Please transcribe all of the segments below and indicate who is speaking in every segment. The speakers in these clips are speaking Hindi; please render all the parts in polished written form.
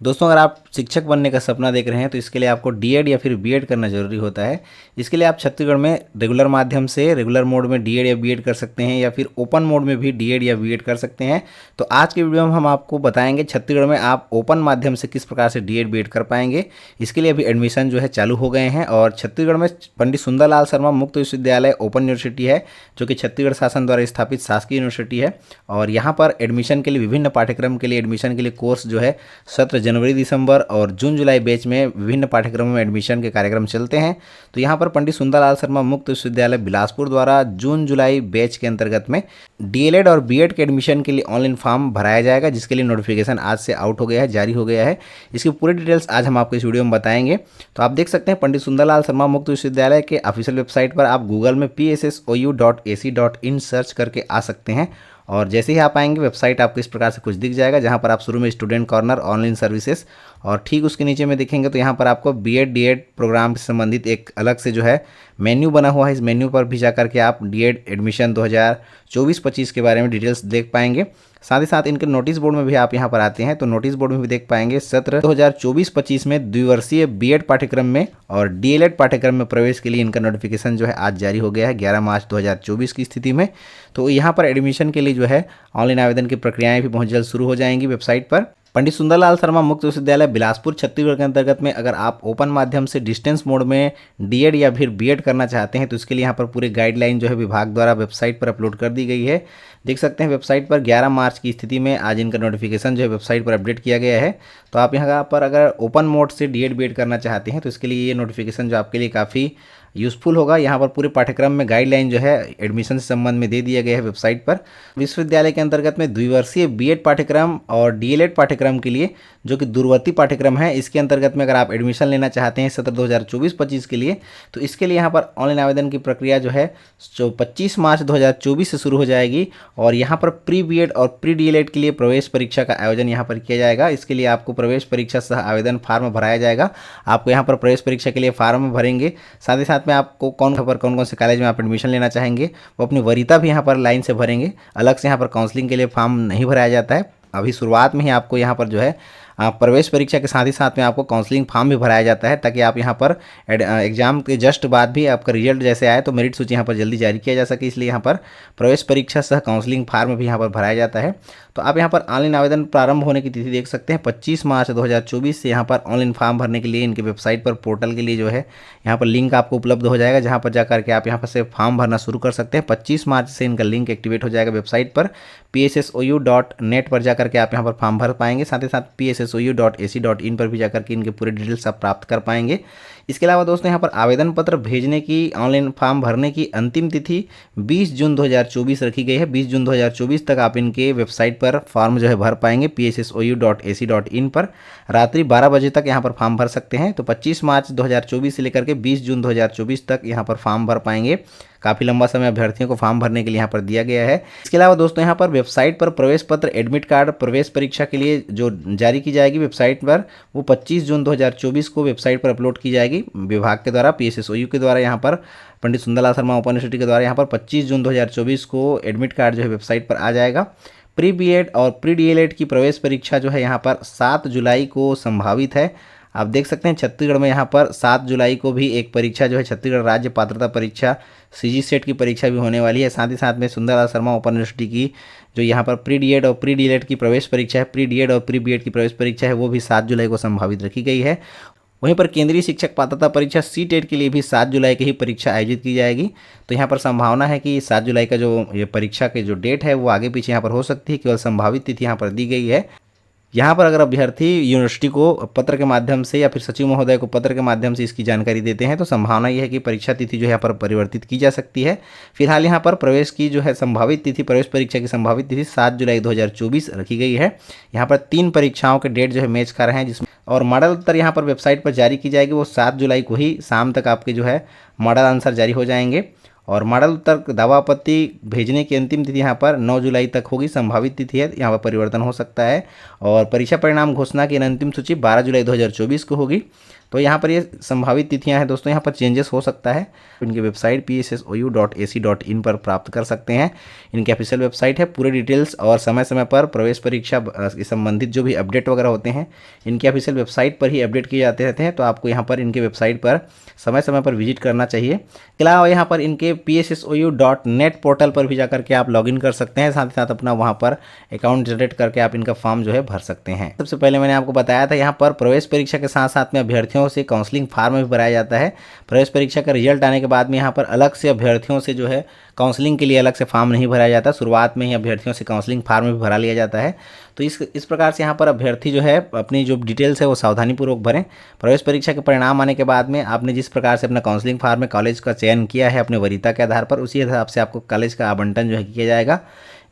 Speaker 1: दोस्तों, अगर आप शिक्षक बनने का सपना देख रहे हैं तो इसके लिए आपको डीएड या फिर बीएड करना ज़रूरी होता है। इसके लिए आप छत्तीसगढ़ में रेगुलर माध्यम से रेगुलर मोड में डीएड या बीएड कर सकते हैं या फिर ओपन मोड में भी डीएड या बीएड कर सकते हैं। तो आज की वीडियो में हम आपको बताएंगे छत्तीसगढ़ में आप ओपन माध्यम से किस प्रकार से डीएड बीएड कर पाएंगे। इसके लिए अभी एडमिशन जो है चालू हो गए हैं और छत्तीसगढ़ में पंडित सुंदरलाल शर्मा मुक्त विश्वविद्यालय ओपन यूनिवर्सिटी है, जो कि छत्तीसगढ़ शासन द्वारा स्थापित शासकीय यूनिवर्सिटी है। और यहाँ पर एडमिशन के लिए विभिन्न पाठ्यक्रम के लिए एडमिशन के लिए कोर्स जो है सत्र जनवरी दिसंबर और जून जुलाई बैच में विभिन्न पाठ्यक्रमों में एडमिशन के कार्यक्रम चलते हैं। तो यहाँ पर पंडित सुंदरलाल शर्मा मुक्त विश्वविद्यालय बिलासपुर द्वारा जून जुलाई बैच के अंतर्गत में डीएलएड और बीएड के एडमिशन के लिए ऑनलाइन फॉर्म भराया जाएगा, जिसके लिए नोटिफिकेशन आज से आउट हो गया है, जारी हो गया है। इसकी पूरी डिटेल्स आज हम आपको इस वीडियो में बताएंगे। तो आप देख सकते हैं पंडित सुंदरलाल शर्मा मुक्त विश्वविद्यालय के ऑफिशियल वेबसाइट पर आप गूगल में pssou.ac.in सर्च करके आ सकते हैं। और जैसे ही आप आएंगे वेबसाइट आपको इस प्रकार से कुछ दिख जाएगा, जहां पर आप शुरू में स्टूडेंट कॉर्नर ऑनलाइन सर्विसेज और ठीक उसके नीचे में देखेंगे तो यहाँ पर आपको बीएड डीएड प्रोग्राम से संबंधित एक अलग से जो है मेन्यू बना हुआ है। इस मेन्यू पर भी जाकर के आप डीएड एडमिशन 2024-25 के बारे में डिटेल्स देख पाएंगे। साथ ही साथ इनके नोटिस बोर्ड में भी आप यहाँ पर आते हैं तो नोटिस बोर्ड में भी देख पाएंगे सत्र 2024-25 में द्विवर्षीय बीएड पाठ्यक्रम में और डीएलएड पाठ्यक्रम में प्रवेश के लिए इनका नोटिफिकेशन जो है आज जारी हो गया है 11 मार्च 2024 की स्थिति में। तो यहाँ पर एडमिशन के लिए जो है ऑनलाइन आवेदन की प्रक्रियाएं भी बहुत जल्द शुरू हो जाएंगी वेबसाइट पर। पंडित सुंदरलाल शर्मा मुक्त विश्वविद्यालय बिलासपुर छत्तीसगढ़ के अंतर्गत में अगर आप ओपन माध्यम से डिस्टेंस मोड में डीएड या फिर बीएड करना चाहते हैं तो इसके लिए यहाँ पर पूरी गाइडलाइन जो है विभाग द्वारा वेबसाइट पर अपलोड कर दी गई है। देख सकते हैं वेबसाइट पर 11 मार्च की स्थिति में आज इनका नोटिफिकेशन जो है वेबसाइट पर अपडेट किया गया है। तो आप यहाँ पर अगर ओपन मोड से डीएड बीएड करना चाहते हैं तो इसके लिए ये नोटिफिकेशन जो आपके लिए काफ़ी यूज़फुल होगा। यहाँ पर पूरे पाठ्यक्रम में गाइडलाइन जो है एडमिशन से संबंध में दे दिया गया है वेबसाइट पर। विश्वविद्यालय के अंतर्गत में द्विवर्षीय बीएड पाठ्यक्रम और डीएलएड पाठ्यक्रम के लिए जो कि दूरवर्ती पाठ्यक्रम है, इसके अंतर्गत में अगर आप एडमिशन लेना चाहते हैं सत्र 2024-25 के लिए तो इसके लिए यहाँ पर ऑनलाइन आवेदन की प्रक्रिया जो है 25 मार्च 2024 से शुरू हो जाएगी। और यहाँ पर प्री बीएड और प्री डीएलएड के लिए प्रवेश परीक्षा का आयोजन यहाँ पर किया जाएगा। इसके लिए आपको प्रवेश परीक्षा सह आवेदन फार्म भराया जाएगा। आपको यहाँ पर प्रवेश परीक्षा के लिए फार्म भरेंगे, साथ ही साथ में आपको कौन कौन से कॉलेज में आप एडमिशन लेना चाहेंगे वो अपनी वरीयता भी यहाँ पर लाइन से भरेंगे। अलग से यहाँ पर काउंसलिंग के लिए फॉर्म नहीं भराया जाता है। अभी शुरुआत में ही आपको यहाँ पर जो है प्रवेश परीक्षा के साथ ही साथ में आपको काउंसलिंग फॉर्म भी भराया जाता है, ताकि आप यहाँ पर एग्जाम के जस्ट बाद भी आपका रिजल्ट जैसे आए तो मेरिट सूची यहाँ पर जल्दी जारी किया जा सके। इसलिए यहाँ पर प्रवेश परीक्षा सह काउंसलिंग फॉर्म भी यहाँ पर भराया जाता है। तो आप यहाँ पर ऑनलाइन आवेदन प्रारंभ होने की तिथि देख सकते हैं 25 मार्च 2024 से यहाँ पर ऑनलाइन फॉर्म भरने के लिए इनके वेबसाइट पर पोर्टल के लिए जो है यहाँ पर लिंक आपको उपलब्ध हो जाएगा, जहाँ पर जाकर के आप यहाँ पर से फॉर्म भरना शुरू कर सकते हैं। 25 मार्च से इनका लिंक एक्टिवेट हो जाएगा वेबसाइट पर pssou.net पर जाकर के आप यहाँ पर फॉर्म भर पाएंगे। साथ ही साथ pssou.ac.in पर भी जाकर के इनके पूरे डिटेल्स आप प्राप्त कर पाएंगे। इसके अलावा दोस्तों यहाँ पर आवेदन पत्र भेजने की ऑनलाइन फॉर्म भरने की अंतिम तिथि 20 जून 2024 रखी गई है। 20 जून 2024 तक आप इनके वेबसाइट पर फॉर्म जो है भर पाएंगे pssou.ac.in पर। रात्रि 12 बजे तक यहाँ पर फॉर्म भर सकते हैं। तो 25 मार्च 2024 से लेकर के 20 जून 2024 तक यहाँ पर फॉर्म भर पाएंगे। काफ़ी लंबा समय अभ्यर्थियों को फॉर्म भरने के लिए यहाँ पर दिया गया है। इसके अलावा दोस्तों यहाँ पर वेबसाइट पर प्रवेश पत्र एडमिट कार्ड प्रवेश परीक्षा के लिए जो जारी की जाएगी वेबसाइट पर, वो 25 जून 2024 को वेबसाइट पर अपलोड की जाएगी विभाग के द्वारा, पीएसएसओयू के द्वारा। यहाँ पर पंडित सुंदरलाल शर्मा ओपन यूनिवर्सिटी के द्वारा यहाँ पर 25 जून 2024 को एडमिट कार्ड जो है वेबसाइट पर आ जाएगा। प्री बीएड और प्री डीएलएड की प्रवेश परीक्षा जो है यहाँ पर 7 जुलाई को संभावित है। आप देख सकते हैं छत्तीसगढ़ में यहाँ पर 7 जुलाई को भी एक परीक्षा जो है छत्तीसगढ़ राज्य पात्रता परीक्षा सीजी सेट की परीक्षा भी होने वाली है। साथ ही साथ में सुंदरलाल शर्मा ओपन यूनिवर्सिटी की जो यहाँ पर प्री डीएड और प्री डीएलएड की प्रवेश परीक्षा है, प्री डीएड और प्री बीएड की प्रवेश परीक्षा है, वो भी 7 जुलाई को संभावित रखी गई है। वहीं पर केंद्रीय शिक्षक पात्रता परीक्षा सीटेट के लिए भी 7 जुलाई की ही परीक्षा आयोजित की जाएगी। तो यहाँ पर संभावना है कि 7 जुलाई का जो ये परीक्षा के जो डेट है वो आगे पीछे यहाँ पर हो सकती है, केवल संभावित तिथि यहाँ पर दी गई है। यहाँ पर अगर अभ्यर्थी यूनिवर्सिटी को पत्र के माध्यम से या फिर सचिव महोदय को पत्र के माध्यम से इसकी जानकारी देते हैं तो संभावना यह है कि परीक्षा तिथि जो है यहाँ पर परिवर्तित की जा सकती है। फिलहाल यहाँ पर प्रवेश की जो है संभावित तिथि, प्रवेश परीक्षा की संभावित तिथि 7 जुलाई 2024 रखी गई है। यहाँ पर 3 परीक्षाओं के डेट जो है मैच कर रहे हैं, जिसमें और मॉडल उत्तर यहाँ पर वेबसाइट पर जारी की जाएगी वो 7 जुलाई को ही शाम तक आपके जो है मॉडल आंसर जारी हो जाएंगे। और मॉडल उत्तर दावा आपत्ति भेजने की अंतिम तिथि यहाँ पर 9 जुलाई तक होगी, संभावित तिथि है, यहाँ पर परिवर्तन हो सकता है। और परीक्षा परिणाम घोषणा की अंतिम सूची 12 जुलाई 2024 को होगी। तो यहाँ पर ये संभावित तिथियां हैं दोस्तों, यहाँ पर चेंजेस हो सकता है। इनकी वेबसाइट pssou.ac.in पर प्राप्त कर सकते हैं। इनकी ऑफिशियल वेबसाइट है। पूरे डिटेल्स और समय समय पर प्रवेश परीक्षा से संबंधित जो भी अपडेट वगैरह होते हैं इनकी ऑफिशियल वेबसाइट पर ही अपडेट किए जाते रहते हैं। तो आपको यहाँ पर इनके वेबसाइट पर समय समय पर विजिट करना चाहिए। इसके अलावा यहाँ पर इनके pssou.net पोर्टल पर भी जाकर के आप लॉगिन कर सकते हैं, साथ ही साथ अपना वहाँ पर अकाउंट जनरेट करके आप इनका फॉर्म जो है भर सकते हैं। सबसे पहले मैंने आपको बताया था यहाँ पर प्रवेश परीक्षा के साथ साथ में अभ्यर्थियों से काउंसलिंग फार्म भी भराया जाता है। प्रवेश परीक्षा का रिजल्ट आने के बाद में यहाँ पर अलग से अभ्यर्थियों से जो है काउंसलिंग के लिए अलग से फॉर्म नहीं भराया जाता, शुरुआत में ही अभ्यर्थियों से काउंसलिंग फार्म भी भरा लिया जाता है। तो इस प्रकार से यहाँ पर अभ्यर्थी जो है अपनी जो डिटेल्स है वो सावधानीपूर्वक भरें। प्रवेश परीक्षा के परिणाम आने के बाद में आपने जिस प्रकार से अपना काउंसलिंग फार्म में कॉलेज का चयन किया है अपने वरीयता के आधार पर, उसी हिसाब से आपको कॉलेज का आवंटन जो है किया जाएगा।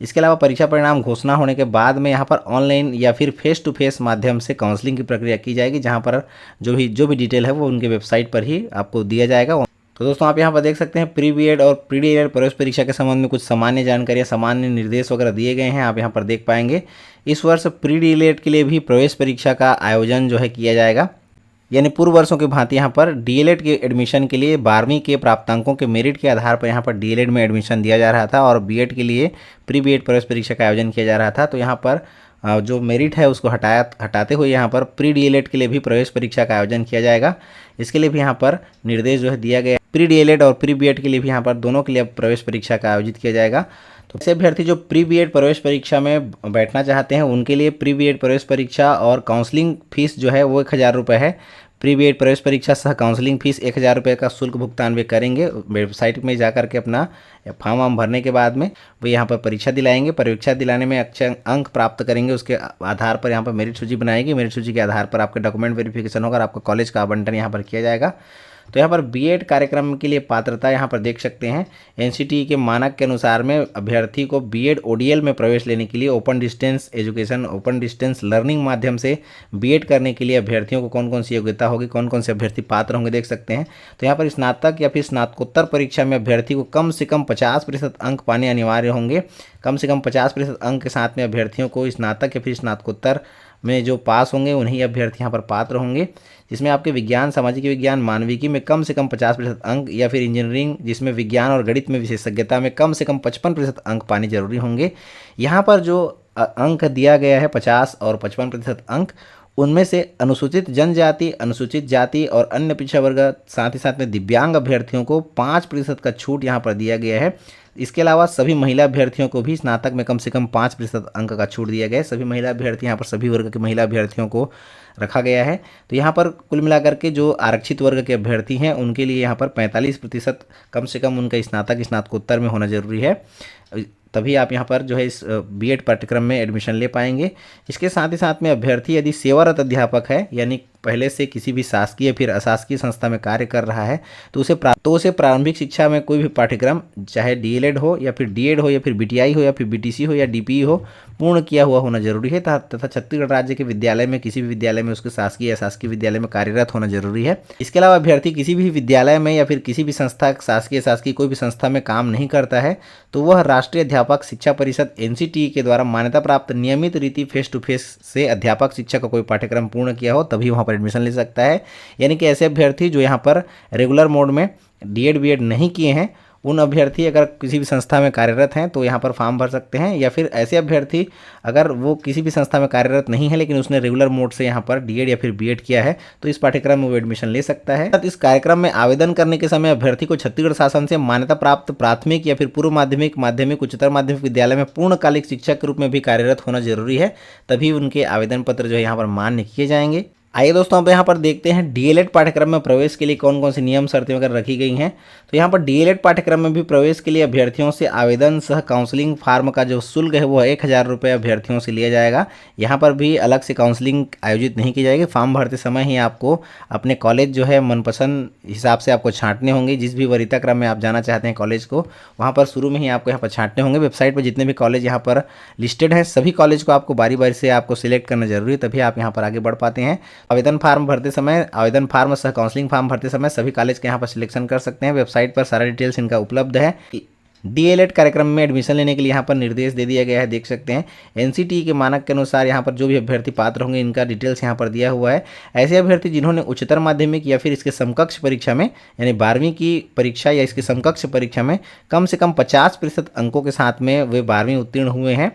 Speaker 1: इसके अलावा परीक्षा परिणाम घोषणा होने के बाद में यहाँ पर ऑनलाइन या फिर फेस टू फेस माध्यम से काउंसलिंग की प्रक्रिया की जाएगी, जहाँ पर जो भी डिटेल है वो उनके वेबसाइट पर ही आपको दिया जाएगा। तो दोस्तों आप यहाँ पर देख सकते हैं प्री बीएड और प्री डीएलएड प्रवेश परीक्षा के संबंध में कुछ सामान्य जानकारियाँ, सामान्य निर्देश वगैरह दिए गए हैं, आप यहाँ पर देख पाएंगे। इस वर्ष प्री डीएलएड के लिए भी प्रवेश परीक्षा का आयोजन जो है किया जाएगा, यानी पूर्व वर्षों की भांति यहाँ पर डीएलएड के एडमिशन के लिए 12वीं के प्राप्तांकों के मेरिट के आधार पर यहाँ पर डीएलएड में एडमिशन दिया जा रहा था और बीएड के लिए प्री बीएड प्रवेश परीक्षा का आयोजन किया जा रहा था। तो यहाँ पर जो मेरिट है उसको हटाते हुए यहाँ पर प्री डीएलएड के लिए भी प्रवेश परीक्षा का आयोजन किया जाएगा। इसके लिए भी यहाँ पर निर्देश जो है दिया गया। प्री डीएलएड और प्री बीएड के लिए भी यहाँ पर दोनों के लिए प्रवेश परीक्षा का आयोजित किया जाएगा। तो ऐसे अभ्यर्थी जो प्री बीएड प्रवेश परीक्षा में बैठना चाहते हैं उनके लिए प्री बीएड प्रवेश परीक्षा और काउंसलिंग फीस जो है वो 1000 रुपये है। प्री बीएड प्रवेश परीक्षा सह काउंसलिंग फीस 1000 रुपये का शुल्क भुगतान वे करेंगे। वेबसाइट में जाकर के अपना फॉर्म वार्म भरने के बाद में वो यहाँ पर परीक्षा दिलाएंगे। परीक्षा दिलाने में अच्छे अंक प्राप्त करेंगे, उसके आधार पर यहाँ पर मेरिट सूची बनाएगी। मेरिट सूची के आधार पर आपके डॉक्यूमेंट वेरिफिकेशन होगा और आपका कॉलेज का आवंटन यहाँ पर किया जाएगा। तो यहाँ पर बीएड कार्यक्रम के लिए पात्रता यहाँ पर देख सकते हैं। एनसीटीई के मानक के अनुसार में अभ्यर्थी को बीएड ओडीएल में प्रवेश लेने के लिए open distance education, open distance learning माध्यम से बीएड करने के लिए अभ्यर्थियों को कौन कौन सी योग्यता होगी, कौन कौन से अभ्यर्थी पात्र होंगे देख सकते हैं। तो यहाँ पर स्नातक या फिर स्नातकोत्तर परीक्षा में अभ्यर्थी को कम से कम 50% अंक पाने अनिवार्य होंगे। कम से कम 50% अंक के साथ में अभ्यर्थियों को स्नातक या फिर स्नातकोत्तर में जो पास होंगे उन्हीं अभ्यर्थी यहाँ पर पात्र होंगे। जिसमें आपके विज्ञान, सामाजिक विज्ञान, मानविकी में कम से कम 50% अंक या फिर इंजीनियरिंग जिसमें विज्ञान और गणित में विशेषज्ञता में कम से कम 55% अंक पाने जरूरी होंगे। यहाँ पर जो अंक दिया गया है 50 और 55% अंक, उनमें से अनुसूचित जनजाति, अनुसूचित जाति और अन्य पिछड़ा वर्ग, साथ ही साथ में दिव्यांग अभ्यर्थियों को 5% का छूट यहाँ पर दिया गया है। इसके अलावा सभी महिला अभ्यर्थियों को भी स्नातक में कम से कम 5% अंक का छूट दिया गया है। सभी महिला अभ्यर्थी यहाँ पर सभी वर्ग के महिला अभ्यर्थियों को रखा गया है। तो यहाँ पर कुल मिलाकर के जो आरक्षित वर्ग के अभ्यर्थी हैं उनके लिए यहाँ पर 45% कम से कम उनका स्नातक स्नातकोत्तर में होना जरूरी है, तभी आप यहाँ पर जो है इस बीएड पाठ्यक्रम में एडमिशन ले पाएंगे। इसके साथ ही साथ में अभ्यर्थी यदि सेवारत अध्यापक है, यानी पहले से किसी भी शासकीय फिर अशासकीय संस्था में कार्य कर रहा है, तो उसे प्रारंभिक शिक्षा में कोई भी पाठ्यक्रम चाहे डीएलएड हो या फिर डीएड हो या फिर बीटीआई हो या फिर बीटीसी हो या डीपीई हो पूर्ण किया हुआ होना जरूरी है तथा छत्तीसगढ़ राज्य के विद्यालय में किसी भी विद्यालय में उसके शासकीय या शासकीय विद्यालय में कार्यरत होना जरूरी है। इसके अलावा अभ्यर्थी किसी भी विद्यालय में या फिर किसी भी संस्था, शासकीय कोई भी संस्था में काम नहीं करता है तो वह राष्ट्रीय अध्यापक शिक्षा परिषद एनसीटीई के द्वारा मान्यता प्राप्त नियमित रीति फेस टू फेस से अध्यापक शिक्षा का कोई पाठ्यक्रम पूर्ण किया हो तभी वहाँ पर एडमिशन ले सकता है। यानी कि ऐसे अभ्यर्थी जो यहाँ पर रेगुलर मोड में डीएड बीएड नहीं किए हैं उन अभ्यर्थी अगर किसी भी संस्था में कार्यरत हैं तो यहाँ पर फॉर्म भर सकते हैं, या फिर ऐसे अभ्यर्थी अगर वो किसी भी संस्था में कार्यरत नहीं है लेकिन उसने रेगुलर मोड से यहाँ पर डीएड या फिर बीएड किया है तो इस पाठ्यक्रम में वो एडमिशन ले सकता है। इस कार्यक्रम में आवेदन करने के समय अभ्यर्थी को छत्तीसगढ़ शासन से मान्यता प्राप्त प्राथमिक या फिर पूर्व माध्यमिक, माध्यमिक, उच्चतर माध्यमिक विद्यालय में पूर्णकालिक शिक्षक के रूप में भी कार्यरत होना जरूरी है, तभी उनके आवेदन पत्र जो है यहाँ पर मान्य किए जाएंगे। आइए दोस्तों अब यहाँ पर देखते हैं डीएलएड पाठ्यक्रम में प्रवेश के लिए कौन कौन सी नियम शर्तें वगैरह रखी गई हैं। तो यहाँ पर डीएलएड पाठ्यक्रम में भी प्रवेश के लिए अभ्यर्थियों से आवेदन सह काउंसलिंग फार्म का जो शुल्क है वो 1000 रुपये अभ्यर्थियों से लिया जाएगा। यहाँ पर भी अलग से काउंसलिंग आयोजित नहीं की जाएगी। फॉर्म भरते समय ही आपको अपने कॉलेज जो है मनपसंद हिसाब से आपको छांटने होंगे। जिस भी वरीयता क्रम में आप जाना चाहते हैं कॉलेज को, वहाँ पर शुरू में ही आपको यहाँ पर छांटने होंगे। वेबसाइट पर जितने भी कॉलेज यहाँ पर लिस्टेड हैं सभी कॉलेज को आपको बारी बारी से आपको सिलेक्ट करना जरूरी है, तभी आप यहाँ पर आगे बढ़ पाते हैं। आवेदन फार्म भरते समय, आवेदन फार्म सह काउंसलिंग फार्म भरते समय सभी कॉलेज के यहाँ पर सिलेक्शन कर सकते हैं। वेबसाइट पर सारा डिटेल्स इनका उपलब्ध है। डीएलएड कार्यक्रम में एडमिशन लेने के लिए यहाँ पर निर्देश दे दिया गया है, देख सकते हैं। एनसीटी के मानक के अनुसार यहाँ पर जो भी अभ्यर्थी पात्र होंगे इनका डिटेल्स यहाँ पर दिया हुआ है। ऐसे अभ्यर्थी जिन्होंने उच्चतर माध्यमिक या फिर इसके समकक्ष परीक्षा में यानी 12वीं की परीक्षा या इसके समकक्ष परीक्षा में कम से कम 50% अंकों के साथ में वे 12वीं उत्तीर्ण हुए हैं,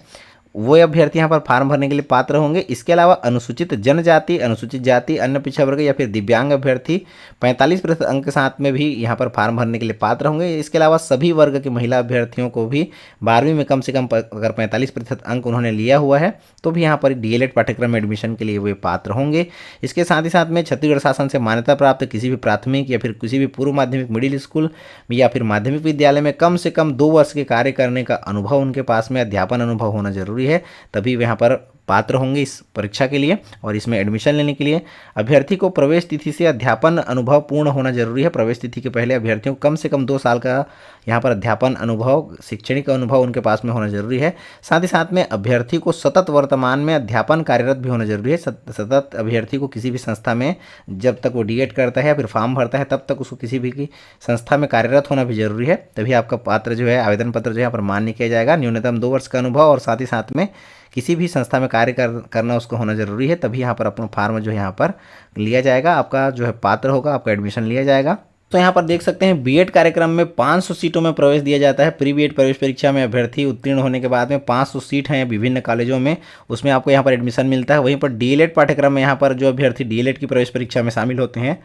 Speaker 1: वो अभ्यर्थी यहाँ पर फार्म भरने के लिए पात्र होंगे। इसके अलावा अनुसूचित जनजाति, अनुसूचित जाति, अन्य पिछड़ा वर्ग या फिर दिव्यांग अभ्यर्थी 45% अंक के साथ में भी यहाँ पर फार्म भरने के लिए पात्र होंगे। इसके अलावा सभी वर्ग के महिला अभ्यर्थियों को भी 12वीं में कम से कम अगर 45% अंक उन्होंने लिया हुआ है तो भी यहाँ पर डीएलएड पाठ्यक्रम में एडमिशन के लिए वे पात्र होंगे। इसके साथ ही साथ में छत्तीसगढ़ शासन से मान्यता प्राप्त किसी भी प्राथमिक या फिर किसी भी पूर्व माध्यमिक मिडिल स्कूल या फिर माध्यमिक विद्यालय में कम से कम 2 वर्ष के कार्य करने का अनुभव उनके पास में, अध्यापन अनुभव होना जरूरी है, तभी वे यहाँ पर पात्र होंगे इस परीक्षा के लिए और इसमें एडमिशन लेने के लिए। अभ्यर्थी को प्रवेश तिथि से अध्यापन अनुभव पूर्ण होना जरूरी है। प्रवेश तिथि के पहले अभ्यर्थियों को कम से कम 2 साल का यहाँ पर अध्यापन अनुभव, शैक्षणिक अनुभव उनके पास में होना जरूरी है। साथ ही साथ में अभ्यर्थी को सतत वर्तमान में अध्यापन कार्यरत भी होना जरूरी है। सतत अभ्यर्थी को किसी भी संस्था में जब तक वो डीएड करता है या फिर फॉर्म भरता है तब तक उसको किसी भी की संस्था में कार्यरत होना भी जरूरी है, तभी आपका पात्र जो है आवेदन पत्र जो है यहाँ पर मान्य किया जाएगा। न्यूनतम 2 वर्ष का अनुभव और साथ ही साथ में किसी भी संस्था में कार्य करना उसको होना जरूरी है, तभी यहाँ पर अपना फार्म जो है यहाँ पर लिया जाएगा, आपका जो है पात्र होगा, आपका एडमिशन लिया जाएगा। तो यहाँ पर देख सकते हैं बीएड कार्यक्रम में 500 सीटों में प्रवेश दिया जाता है। प्री बीएड प्रवेश परीक्षा में अभ्यर्थी उत्तीर्ण होने के बाद में 500 सीट हैं विभिन्न कॉलेजों में, उसमें आपको यहाँ पर एडमिशन मिलता है। वहीं पर डीएलएड पाठ्यक्रम में यहाँ पर जो अभ्यर्थी डीएलएड की प्रवेश परीक्षा में शामिल होते हैं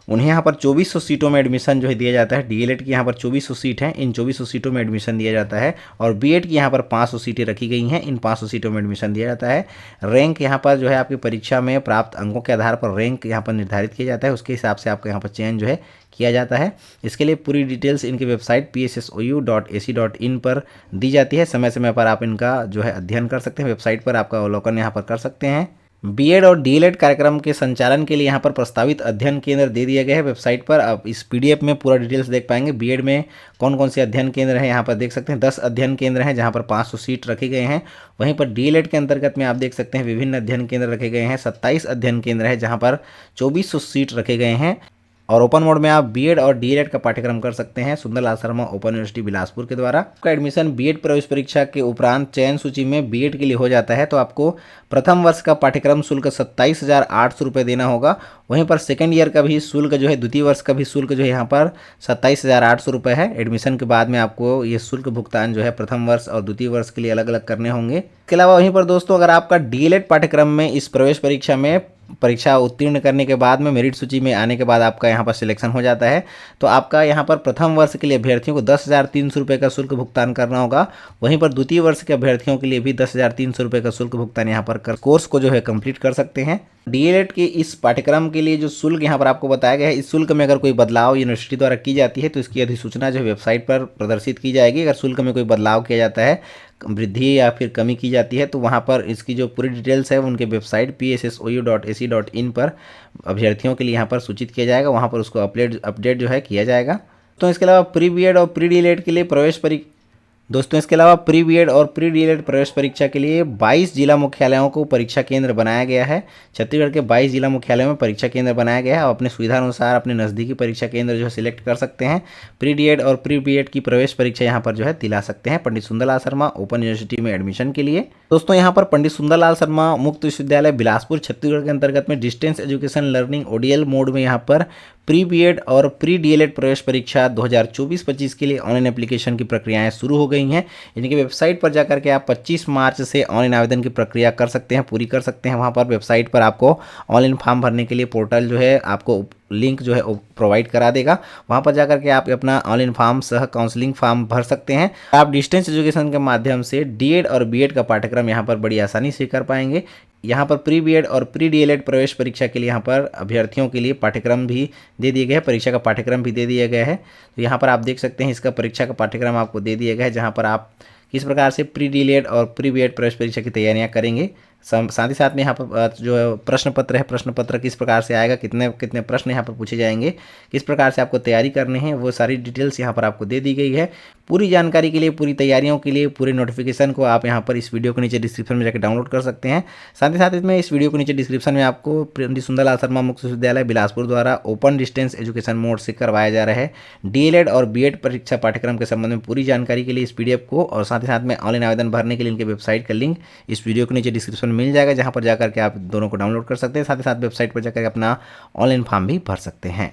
Speaker 1: उन्हें यहाँ पर 2400 सीटों में एडमिशन जो है दिया जाता है। डीएलएड की यहाँ पर 2400 सीट हैं, इन 2400 सीटों में एडमिशन दिया जाता है और बीएड की यहाँ पर 500 सीटें रखी गई हैं, इन 500 सीटों में एडमिशन दिया जाता है। रैंक यहाँ पर जो है आपकी परीक्षा में प्राप्त अंकों के आधार पर रैंक यहाँ पर निर्धारित किया जाता है, उसके हिसाब से आपका यहाँ पर चयन जो है किया जाता है। इसके लिए पूरी डिटेल्स इनकी वेबसाइट pssou.ac.in पर दी जाती है। समय समय पर आप इनका जो है अध्ययन कर सकते हैं, वेबसाइट पर आपका अवलोकन यहाँ पर कर सकते हैं। बीएड और डीएलएड कार्यक्रम के संचालन के लिए यहाँ पर प्रस्तावित अध्ययन केंद्र दे दिया गया है वेबसाइट पर। आप इस पीडीएफ में पूरा डिटेल्स देख पाएंगे। बीएड में कौन कौन से अध्ययन केंद्र हैं यहाँ पर देख सकते हैं। 10 अध्ययन केंद्र हैं जहाँ पर 500 सीट रखे गए हैं। वहीं पर डीएलएड के अंतर्गत में आप देख सकते हैं विभिन्न अध्ययन केंद्र रखे गए हैं। 27 अध्ययन केंद्र है जहाँ पर 2400 सीट रखे गए हैं। और ओपन मोड में आप बीएड और डीएलएड का पाठ्यक्रम कर सकते हैं सुंदरलाल शर्मा ओपन यूनिवर्सिटी बिलासपुर के द्वारा। आपका एडमिशन बीएड प्रवेश परीक्षा के उपरांत चयन सूची में बीएड के लिए हो जाता है तो आपको प्रथम वर्ष का पाठ्यक्रम शुल्क 27,800 रुपये देना होगा। वहीं पर सेकेंड ईयर का भी शुल्क जो है, द्वितीय वर्ष का भी शुल्क जो है यहाँ पर 27,800 रुपये है। एडमिशन के बाद में आपको ये शुल्क भुगतान जो है प्रथम वर्ष और द्वितीय वर्ष के लिए अलग अलग करने होंगे। इसके अलावा वहीं पर दोस्तों अगर आपका डीएलएड पाठ्यक्रम में इस प्रवेश परीक्षा में उत्तीर्ण करने के बाद में मेरिट सूची में आने के बाद आपका यहाँ पर सिलेक्शन हो जाता है तो आपका यहाँ पर प्रथम वर्ष के लिए अभ्यर्थियों को 10,300 रुपये का शुल्क भुगतान करना होगा। वहीं पर द्वितीय वर्ष के अभ्यर्थियों के लिए भी 10,300 रुपये का शुल्क भुगतान यहाँ पर कोर्स को जो है कंप्लीट कर सकते हैं। डीएलएड के इस पाठ्यक्रम के लिए जो शुल्क यहाँ पर आपको बताया गया है, इस शुल्क में अगर कोई बदलाव यूनिवर्सिटी द्वारा की जाती है तो इसकी अधिसूचना जो है वेबसाइट पर प्रदर्शित की जाएगी। अगर शुल्क में कोई बदलाव किया जाता है, वृद्धि या फिर कमी की जाती है तो वहाँ पर इसकी जो पूरी डिटेल्स है उनके वेबसाइट pssou.ac.in पर अभ्यर्थियों के लिए यहाँ पर सूचित किया जाएगा, वहाँ पर उसको अपडेट जो है किया जाएगा। तो इसके अलावा प्री बीएड और प्री डीएलएड के लिए इसके अलावा प्री बीएड और प्री डीएलएड प्रवेश परीक्षा के लिए 22 जिला मुख्यालयों को परीक्षा केंद्र बनाया गया है। छत्तीसगढ़ के 22 जिला मुख्यालयों में परीक्षा केंद्र बनाया गया है। आप अपने सुविधा अनुसार अपने नज़दीकी परीक्षा केंद्र जो है सिलेक्ट कर सकते हैं। प्री डीएड और प्री बीएड की प्रवेश परीक्षा यहाँ पर जो है दिला सकते हैं पंडित सुंदरलाल शर्मा ओपन यूनिवर्सिटी में एडमिशन के लिए। दोस्तों यहाँ पर पंडित सुंदरलाल शर्मा मुक्त विश्वविद्यालय बिलासपुर छत्तीसगढ़ के अंतर्गत में distance education learning ODL mode में यहाँ पर प्री बीएड और प्री डीएलएड प्रवेश परीक्षा 2024-25 के लिए ऑनलाइन एप्लीकेशन की प्रक्रियाएं शुरू हो गई हैं। इनकी वेबसाइट पर जाकर के आप 25 मार्च से ऑनलाइन आवेदन की प्रक्रिया कर सकते हैं, पूरी कर सकते हैं। वहां पर वेबसाइट पर आपको ऑनलाइन फॉर्म भरने के लिए पोर्टल जो है आपको लिंक जो है प्रोवाइड करा देगा। वहां पर जाकर के आप अपना ऑनलाइन फॉर्म सह काउंसलिंग फॉर्म भर सकते हैं। आप डिस्टेंस एजुकेशन के माध्यम से डीएड और बीएड का पाठ्यक्रम यहाँ पर बड़ी आसानी से कर पाएंगे। यहाँ पर प्री बीएड और प्री डीएलएड प्रवेश परीक्षा के लिए यहाँ पर अभ्यर्थियों के लिए पाठ्यक्रम भी दे दिया गया है, परीक्षा का पाठ्यक्रम भी दे दिया गया है। तो यहाँ पर आप देख सकते हैं इसका परीक्षा का पाठ्यक्रम आपको दे दिया गया है, जहाँ पर आप किस प्रकार से प्री डीएलएड और प्री बीएड प्रवेश परीक्षा की तैयारियाँ करेंगे साथ ही साथ में यहाँ पर जो प्रश्न पत्र है, प्रश्न पत्र किस प्रकार से आएगा, कितने कितने प्रश्न यहाँ पर पूछे जाएंगे, किस प्रकार से आपको तैयारी करनी है, वो सारी डिटेल्स यहाँ पर आपको दे दी गई है। पूरी जानकारी के लिए, पूरी तैयारियों के लिए, पूरे नोटिफिकेशन को आप यहाँ पर इस वीडियो के नीचे डिस्क्रिप्शन में जाकर डाउनलोड कर सकते हैं। साथ ही साथ इसमें इस वीडियो के नीचे डिस्क्रिप्शन में आपको पंडित सुंदरलाल शर्मा मुक्त विश्वविद्यालय बिलासपुर द्वारा ओपन डिस्टेंस एजुकेशन मोड से करवाया जा रहा है डीएलएड और बीएड परीक्षा पाठ्यक्रम के संबंध में पूरी जानकारी के लिए इस पीडीएफ को और साथ ही साथ में ऑनलाइन आवेदन भरने के लिए इनके वेबसाइट का लिंक इस वीडियो के नीचे डिस्क्रिप्शन में मिल जाएगा, जहाँ पर जाकर के आप दोनों को डाउनलोड कर सकते हैं। साथ ही साथ वेबसाइट पर जाकर अपना ऑनलाइन फॉर्म भी भर सकते हैं।